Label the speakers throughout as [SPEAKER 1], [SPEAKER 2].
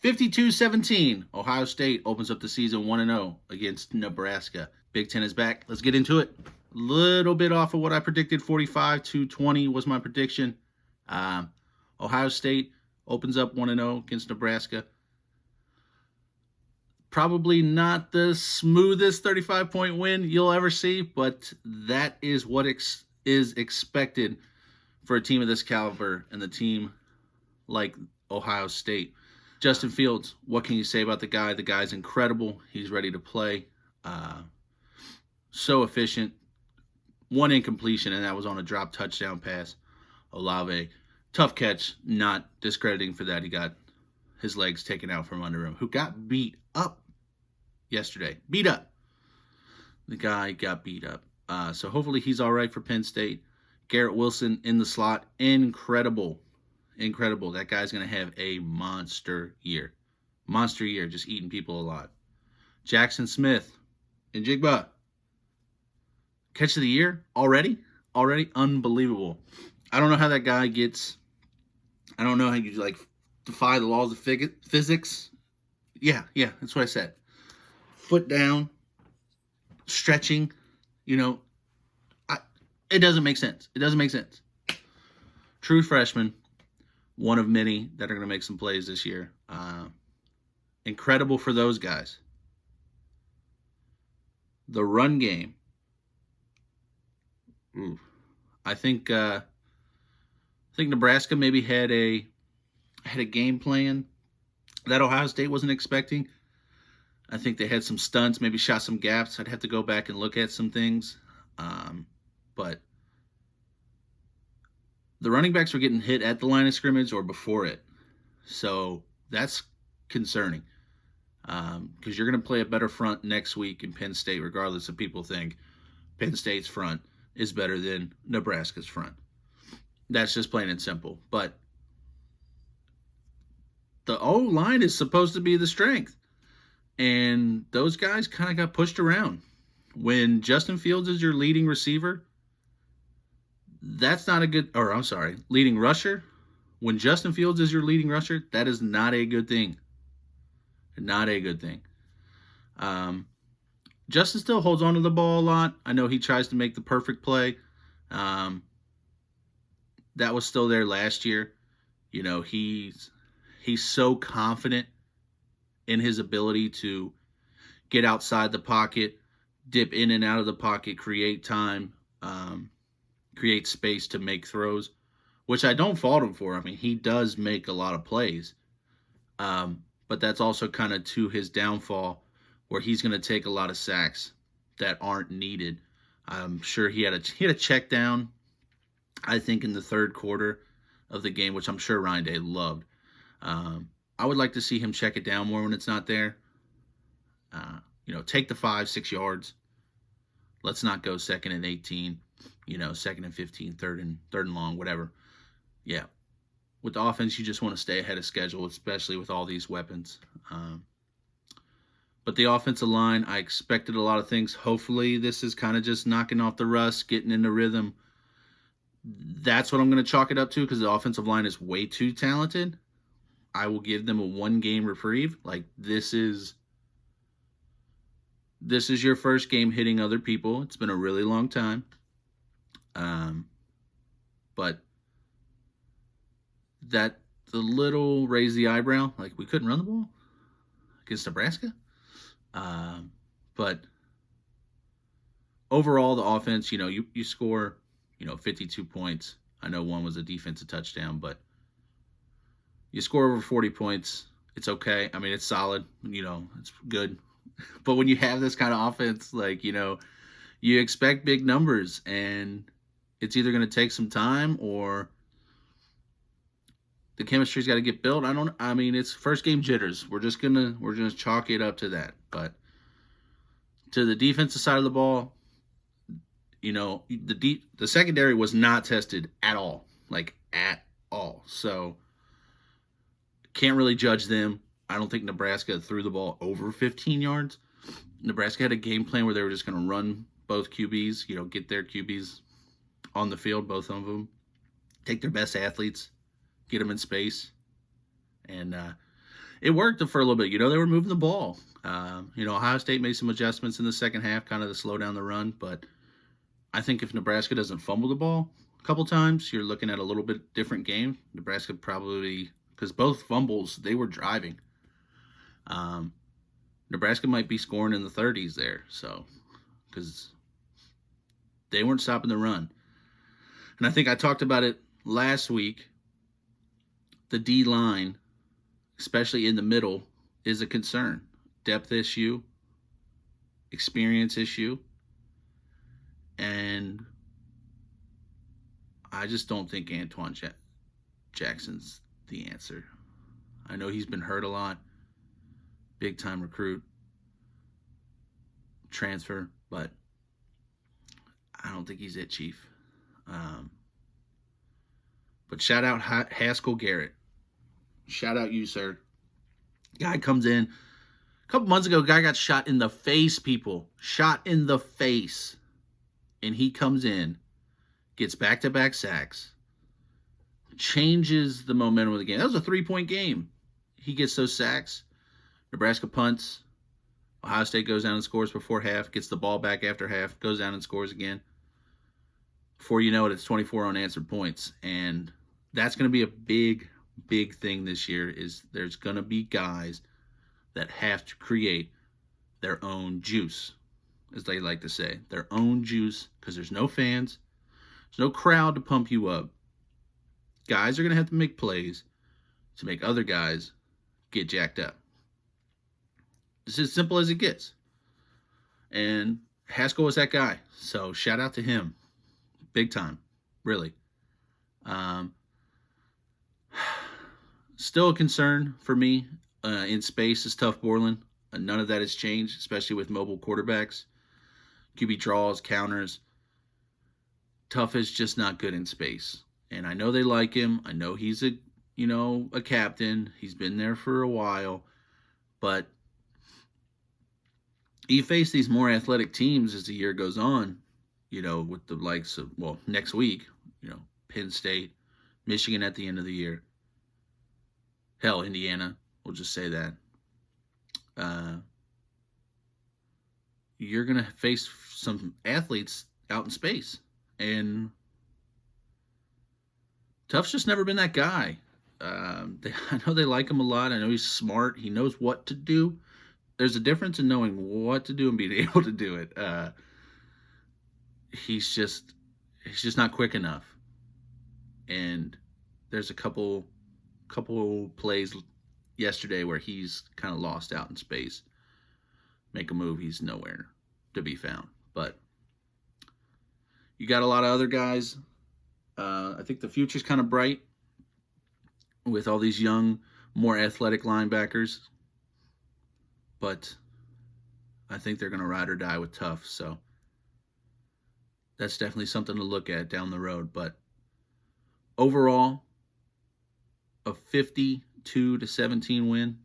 [SPEAKER 1] 52-17. Ohio State opens up the season 1-0 against Nebraska. Big Ten is back. Let's get into it. A little bit off of what I predicted. 45-20 was my prediction. Ohio State opens up 1-0 against Nebraska. Probably not the smoothest 35-point win you'll ever see, but that is what is expected for a team of this caliber and the team like Ohio State. Justin Fields, what can you say about the guy? The guy's incredible. He's ready to play. So efficient. One incompletion, and that was on a drop touchdown pass. Olave, tough catch, not discrediting for that. He got his legs taken out from under him, who got beat up yesterday. Beat up. The guy got beat up. So hopefully he's all right for Penn State. Garrett Wilson in the slot. Incredible. That guy's going to have a monster year. Monster year, just eating people alive. Jackson Smith-Njigba. Catch of the year already? Unbelievable. I don't know how that guy gets... I don't know how you, defy the laws of physics. Yeah, that's what I said. Foot down, stretching, it doesn't make sense. True freshman, one of many that are going to make some plays this year. Incredible for those guys. The run game. I think Nebraska maybe had a game plan that Ohio State wasn't expecting. I think they had some stunts, maybe shot some gaps. I'd have to go back and look at some things. But the running backs were getting hit at the line of scrimmage or before it. So that's concerning. Because you're going to play a better front next week in Penn State, regardless if people think Penn State's front is better than Nebraska's front. That's just plain and simple. But the O-line is supposed to be the strength. And those guys kind of got pushed around. When Justin Fields is your leading receiver, that's not a good, leading rusher. When Justin Fields is your leading rusher, that is not a good thing. Not a good thing. Justin still holds on to the ball a lot. I know he tries to make the perfect play. That was still there last year. He's so confident in his ability to get outside the pocket, dip in and out of the pocket, create time, create space to make throws, which I don't fault him for. I mean, he does make a lot of plays. But that's also kind of to his downfall, where he's going to take a lot of sacks that aren't needed. I'm sure he had a check down, I think, in the third quarter of the game, which I'm sure Ryan Day loved. I would like to see him check it down more when it's not there. Take the 5-6 yards. Let's not go 2nd and 18, 2nd and 15, third and long, whatever. Yeah. With the offense, you just want to stay ahead of schedule, especially with all these weapons. But the offensive line, I expected a lot of things. Hopefully, this is kind of just knocking off the rust, getting into rhythm. That's what I'm going to chalk it up to, because the offensive line is way too talented. I will give them a 1-game reprieve. This is your first game hitting other people. It's been a really long time. But the little raise the eyebrow, we couldn't run the ball against Nebraska. But overall, the offense, you score, 52 points. I know one was a defensive touchdown, but you score over 40 points, it's okay. I mean, it's solid, it's good. But when you have this kind of offense, you expect big numbers, and it's either going to take some time or the chemistry's got to get built. It's first game jitters. We're just gonna chalk it up to that. But to the defensive side of the ball, the secondary was not tested at all, at all. So can't really judge them. I don't think Nebraska threw the ball over 15 yards. Nebraska had a game plan where they were just going to run both QBs, get their QBs on the field, both of them, take their best athletes, get them in space. And it worked for a little bit. They were moving the ball. Ohio State made some adjustments in the second half, kind of to slow down the run. But I think if Nebraska doesn't fumble the ball a couple times, you're looking at a little bit different game. Nebraska probably, because both fumbles, they were driving. Nebraska might be scoring in the 30s there, so because they weren't stopping the run. And I think I talked about it last week. The D line, especially in the middle, is a concern. Depth issue, experience issue, and I just don't think Antoine Jackson's the answer. I know he's been hurt a lot. Big time recruit, transfer, but I don't think he's it, Chief. But shout out Haskell Garrett. Shout out you, sir. Guy comes in. A couple months ago, guy got shot in the face, people. Shot in the face. And he comes in, gets back-to-back sacks, changes the momentum of the game. That was a 3-point game. He gets those sacks. Nebraska punts. Ohio State goes down and scores before half, gets the ball back after half, goes down and scores again. Before you know it, it's 24 unanswered points. And that's going to be a big, big thing this year is there's going to be guys that have to create their own juice, as they like to say. Their own juice, because there's no fans. There's no crowd to pump you up. Guys are going to have to make plays to make other guys get jacked up. It's as simple as it gets. And Haskell was that guy. So shout out to him. Big time. Really. Still a concern for me in space is Tough Borland. None of that has changed, especially with mobile quarterbacks. QB draws, counters. Tough is just not good in space. And I know they like him. I know he's a captain. He's been there for a while. But you face these more athletic teams as the year goes on, with the likes of, next week, Penn State, Michigan at the end of the year. Hell, Indiana, we'll just say that. You're going to face some athletes out in space. And Tough's just never been that guy. I know they like him a lot. I know he's smart. He knows what to do. There's a difference in knowing what to do and being able to do it. He's just not quick enough. And there's a couple plays yesterday where he's kind of lost out in space. Make a move, he's nowhere to be found. But you got a lot of other guys. I think the future's kind of bright with all these young, more athletic linebackers. But I think they're going to ride or die with Tough. So that's definitely something to look at down the road. But overall, a 52-17 win,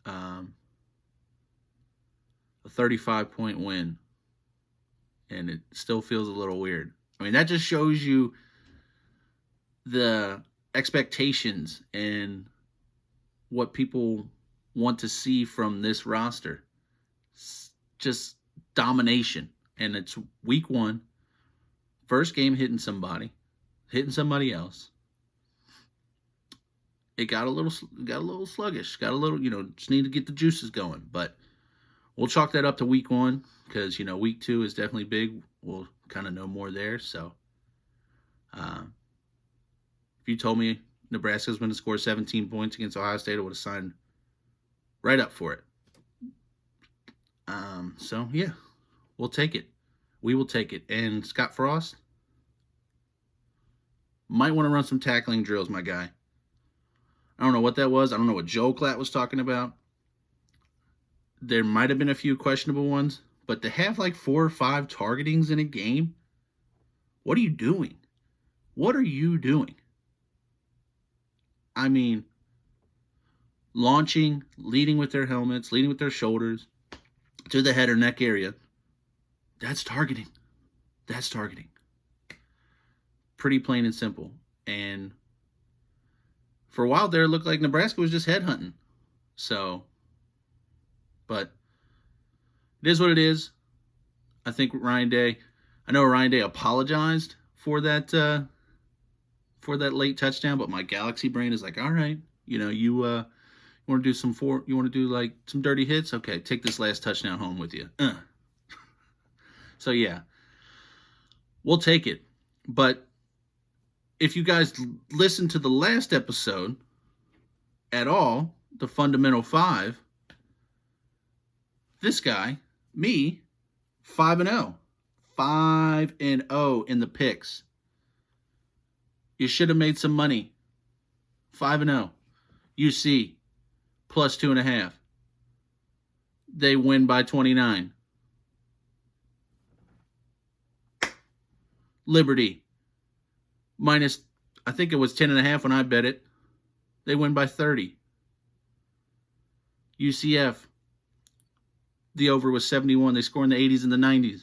[SPEAKER 1] a 35-point win, and it still feels a little weird. I mean, that just shows you the expectations and what people want to see from this roster. It's just domination. And it's week one. First game hitting somebody else. It got a little sluggish. Got a little, just need to get the juices going. But we'll chalk that up to week one because, week two is definitely big. We'll kind of know more there. So, if you told me Nebraska's going to score 17 points against Ohio State, I would have signed right up for it. So, yeah, we'll take it. We will take it. And Scott Frost might want to run some tackling drills, my guy. I don't know what that was. I don't know what Joe Klatt was talking about. There might have been a few questionable ones, but to have like 4 or 5 targetings in a game, what are you doing? What are you doing? I mean, launching, leading with their helmets, leading with their shoulders to the head or neck area. That's targeting. That's targeting. Pretty plain and simple. And for a while there, it looked like Nebraska was just headhunting. So, but it is what it is. I think Ryan Day, I know Ryan Day apologized for that late touchdown, but my Galaxy brain is like, all right, you want to do you want to do like some dirty hits? Okay, take this last touchdown home with you. So yeah, we'll take it. But if you guys listen to the last episode at all, the Fundamental 5, this guy, me, 5-0. 5-0 in the picks. You should have made some money. 5-0. UC, plus 2.5. They win by 29. Liberty, minus, I think it was 10.5 when I bet it. They win by 30. UCF, the over was 71. They score in the 80s and the 90s.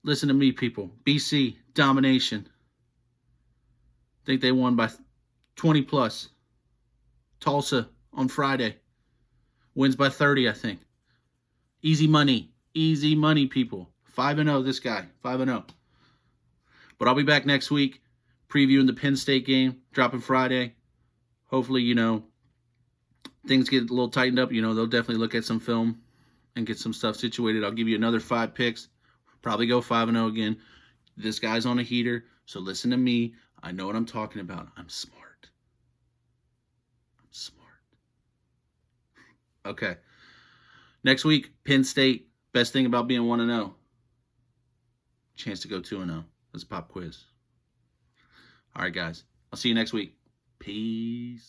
[SPEAKER 1] Listen to me, people. BC, domination. I think they won by 20 plus. Tulsa on Friday. Wins by 30, I think. Easy money. Easy money, people. 5-0, this guy. 5-0. But I'll be back next week previewing the Penn State game, dropping Friday. Hopefully, things get a little tightened up. They'll definitely look at some film and get some stuff situated. I'll give you another 5 picks. Probably go 5-0 again. This guy's on a heater, so listen to me. I know what I'm talking about. I'm smart. Okay. Next week, Penn State. Best thing about being 1-0. Chance to go 2-0. Let's pop quiz. All right, guys. I'll see you next week. Peace.